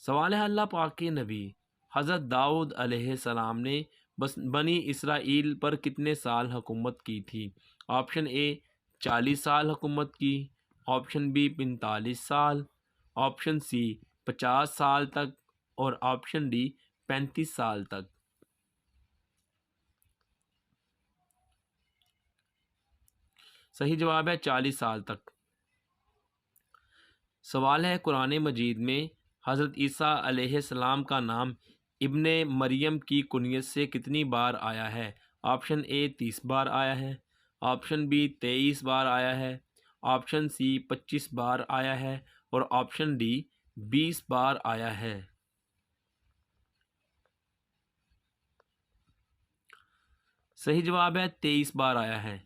سوال ہے اللہ پاک کے نبی حضرت داؤد علیہ السلام نے بنی اسرائیل پر کتنے سال حکومت کی تھی؟ آپشن اے 40 سال حکومت کی، آپشن بی 45 سال، آپشن سی 50 سال تک، اور آپشن ڈی 35 سال تک۔ صحیح جواب ہے 40 سال تک۔ سوال ہے قرآن مجید میں حضرت عیسیٰ علیہ السلام کا نام ابن مریم کی کنیت سے کتنی بار آیا ہے؟ آپشن اے 30 بار آیا ہے، آپشن بی 23 بار آیا ہے، آپشن سی 25 بار آیا ہے، اور آپشن ڈی 20 بار آیا ہے۔ صحیح جواب ہے 23 بار آیا ہے۔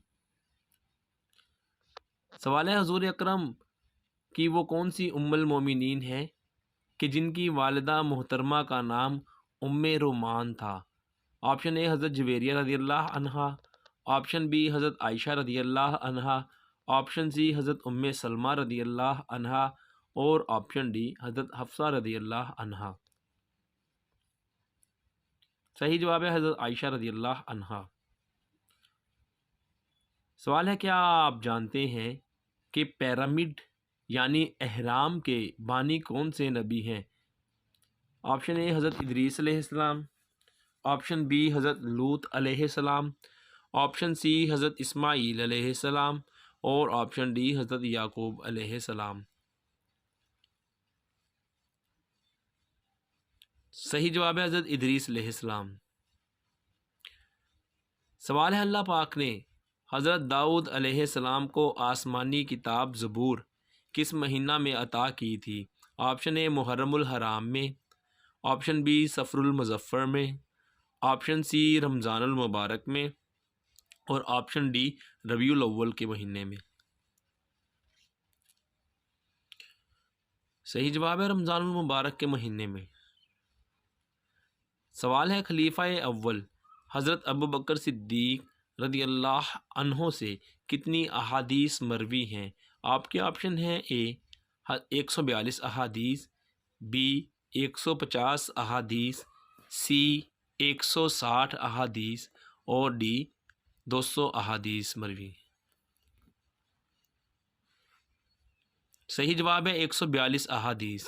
سوال ہے حضور اکرم کی وہ کون سی ام المومنین ہے کہ جن کی والدہ محترمہ کا نام ام رومان تھا؟ آپشن اے حضرت جویریہ رضی اللہ عنہا، آپشن بی حضرت عائشہ رضی اللہ عنہا، آپشن سی حضرت ام سلمہ رضی اللہ عنہا، اور آپشن ڈی حضرت حفصہ رضی اللہ عنہا۔ صحیح جواب ہے حضرت عائشہ رضی اللہ عنہا۔ سوال ہے کیا آپ جانتے ہیں کہ پیرامڈ یعنی اہرام کے بانی کون سے نبی ہیں؟ آپشن اے حضرت ادریس علیہ السلام، آپشن بی حضرت لوط علیہ السلام، آپشن سی حضرت اسماعیل علیہ السلام، اور آپشن ڈی حضرت یعقوب علیہ السلام۔ صحیح جواب ہے حضرت ادریس علیہ السلام۔ سوال ہے اللہ پاک نے حضرت داؤد علیہ السلام کو آسمانی کتاب زبور کس مہینہ میں عطا کی تھی؟ آپشن اے محرم الحرام میں، آپشن بی صفر المظفر میں، آپشن سی رمضان المبارک میں، اور آپشن ڈی ربیع الاول کے مہینے میں۔ صحیح جواب ہے رمضان المبارک کے مہینے میں۔ سوال ہے خلیفہ اول حضرت ابوبکر صدیق رضی اللہ عنہ سے کتنی احادیث مروی ہیں؟ آپ کے آپشن ہیں اے 142 احادیث، بی 150 احادیث، سی 160 احادیث، اور ڈی 200 احادیث مروی۔ صحیح جواب ہے 142 احادیث۔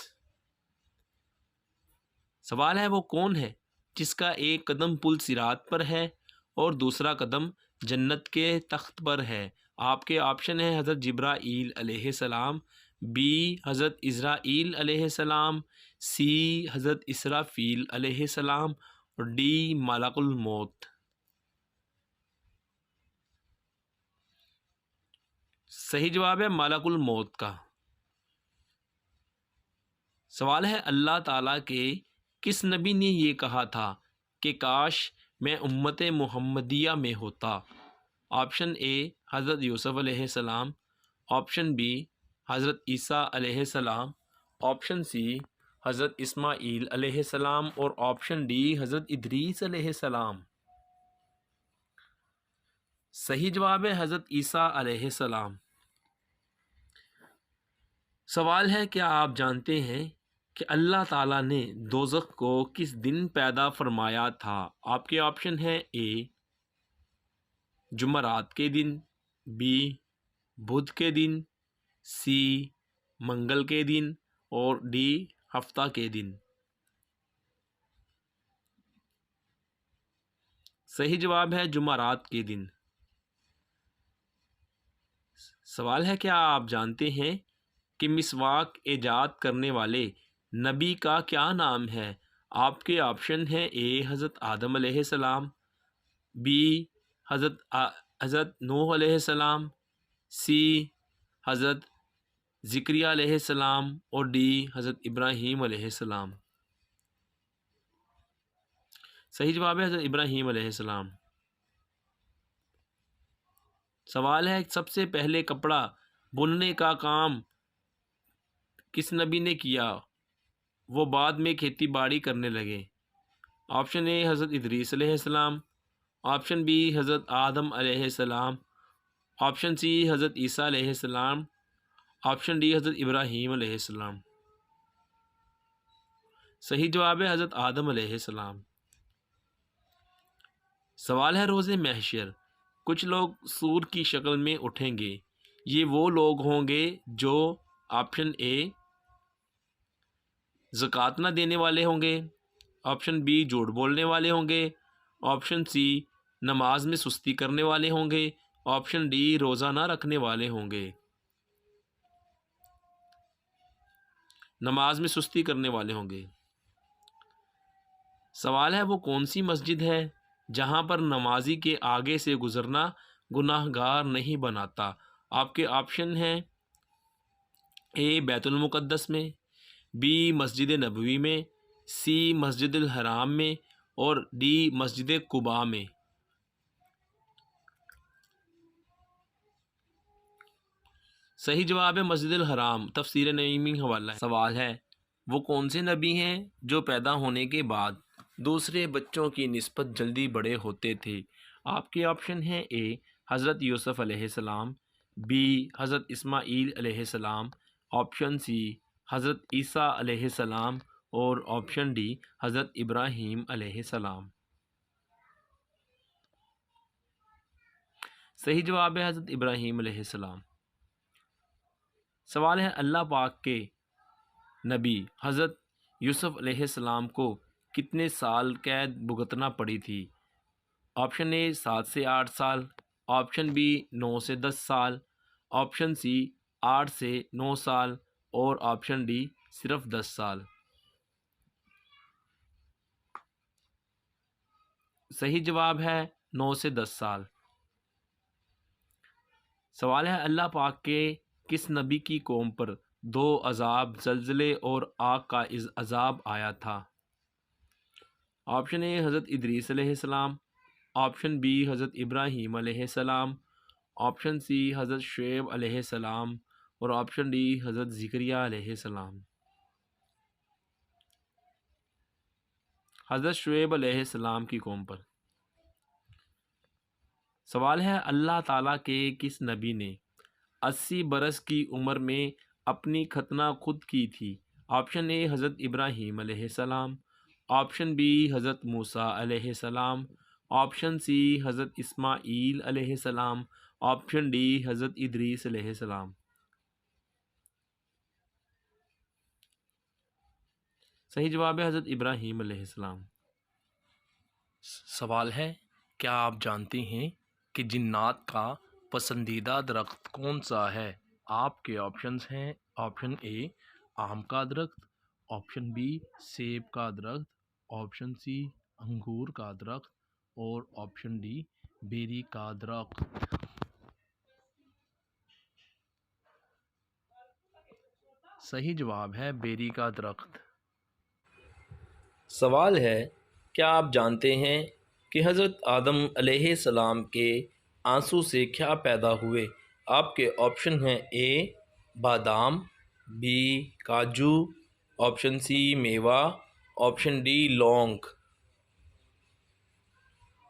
سوال ہے وہ کون ہے جس کا ایک قدم پل صراط پر ہے اور دوسرا قدم جنت کے تخت پر ہے؟ آپ کے آپشن ہیں حضرت جبرائیل علیہ السلام، بی حضرت اسرائیل علیہ السلام، سی حضرت اسرافیل علیہ السلام، اور ڈی ملک الموت۔ صحیح جواب ہے ملک الموت کا۔ سوال ہے اللہ تعالیٰ کے کس نبی نے یہ کہا تھا کہ کاش میں امت محمدیہ میں ہوتا؟ آپشن اے حضرت یوسف علیہ السلام، آپشن بی حضرت عیسیٰ علیہ السلام، آپشن سی حضرت اسماعیل علیہ السلام، اور آپشن ڈی حضرت ادریس علیہ السلام۔ صحیح جواب ہے حضرت عیسیٰ علیہ السلام۔ سوال ہے کیا آپ جانتے ہیں کہ اللہ تعالیٰ نے دوزخ کو کس دن پیدا فرمایا تھا؟ آپ کے آپشن ہیں اے جمعرات کے دن، بی بدھ کے دن، سی منگل کے دن، اور ڈی ہفتہ کے دن۔ صحیح جواب ہے جمعرات کے دن۔ سوال ہے کیا آپ جانتے ہیں کہ مسواک ایجاد کرنے والے نبی کا کیا نام ہے؟ آپ کے آپشن ہیں اے حضرت آدم علیہ السلام، بی حضرت نوح علیہ السلام، سی حضرت زکریا علیہ السلام، اور ڈی حضرت ابراہیم علیہ السلام۔ صحیح جواب ہے حضرت ابراہیم علیہ السلام۔ سوال ہے سب سے پہلے کپڑا بننے کا کام کس نبی نے کیا؟ وہ بعد میں کھیتی باڑی کرنے لگے۔ آپشن اے حضرت ادریس علیہ السلام، آپشن بی حضرت آدم علیہ السلام، آپشن سی حضرت عیسیٰ علیہ السلام، آپشن ڈی حضرت ابراہیم علیہ السلام۔ صحیح جواب ہے حضرت آدم علیہ السلام۔ سوال ہے روز محشر کچھ لوگ سور کی شکل میں اٹھیں گے، یہ وہ لوگ ہوں گے جو آپشن اے زکوٰۃ نہ دینے والے ہوں گے، آپشن بی جھوٹ بولنے والے ہوں گے، آپشن سی نماز میں سستی کرنے والے ہوں گے، آپشن ڈی روزہ نہ رکھنے والے ہوں گے۔ نماز میں سستی کرنے والے ہوں گے۔ سوال ہے وہ کون سی مسجد ہے جہاں پر نمازی کے آگے سے گزرنا گناہ گار نہیں بناتا؟ آپ کے آپشن ہیں اے بیت المقدس میں، بی مسجد نبوی میں، سی مسجد الحرام میں، اور ڈی مسجد قباء میں۔ صحیح جواب ہے مسجد الحرام، تفسیر نعیمی حوالہ ہے۔ سوال ہے وہ کون سے نبی ہیں جو پیدا ہونے کے بعد دوسرے بچوں کی نسبت جلدی بڑے ہوتے تھے؟ آپ کے آپشن ہیں اے حضرت یوسف علیہ السلام، بی حضرت اسماعیل علیہ السلام، آپشن سی حضرت عیسیٰ علیہ السلام، اور آپشن ڈی حضرت ابراہیم علیہ السلام۔ صحیح جواب ہے حضرت ابراہیم علیہ السلام۔ سوال ہے اللہ پاک کے نبی حضرت یوسف علیہ السلام کو کتنے سال قید بھگتنا پڑی تھی؟ آپشن اے 7 سے 8 سال، آپشن بی 9 سے 10 سال، آپشن سی 8 سے 9 سال، اور آپشن ڈی صرف 10 سال۔ صحیح جواب ہے 9 سے 10 سال۔ سوال ہے اللہ پاک کے کس نبی کی قوم پر 2 عذاب زلزلے اور آگ کا عذاب آیا تھا؟ آپشن اے حضرت ادریس علیہ السلام، آپشن بی حضرت ابراہیم علیہ السلام، آپشن سی حضرت شعیب علیہ السلام، اور آپشن ڈی حضرت زکریا علیہ السلام۔ حضرت شعیب علیہ السلام کی قوم پر۔ سوال ہے اللہ تعالیٰ کے کس نبی نے 80 برس کی عمر میں اپنی ختنہ خود کی تھی؟ آپشن اے حضرت ابراہیم علیہ السلام، آپشن بی حضرت موسیٰ علیہ السلام، آپشن سی حضرت اسماعیل علیہ السلام، آپشن ڈی حضرت ادریس علیہ السلام۔ صحیح جواب ہے حضرت ابراہیم علیہ السلام۔ سوال ہے کیا آپ جانتے ہیں کہ جنات کا پسندیدہ درخت کون سا ہے؟ آپ کے آپشنز ہیں آپشن اے آم کا درخت، آپشن بی سیب کا درخت، آپشن سی انگور کا درخت، اور آپشن ڈی بیری کا درخت۔ صحیح جواب ہے بیری کا درخت۔ سوال ہے کیا آپ جانتے ہیں کہ حضرت آدم علیہ السلام کے آنسو سے کیا پیدا ہوئے؟ آپ کے آپشن ہیں اے بادام، بی کاجو، آپشن سی میوہ، آپشن ڈی لونگ۔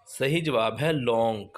صحیح جواب ہے لونگ۔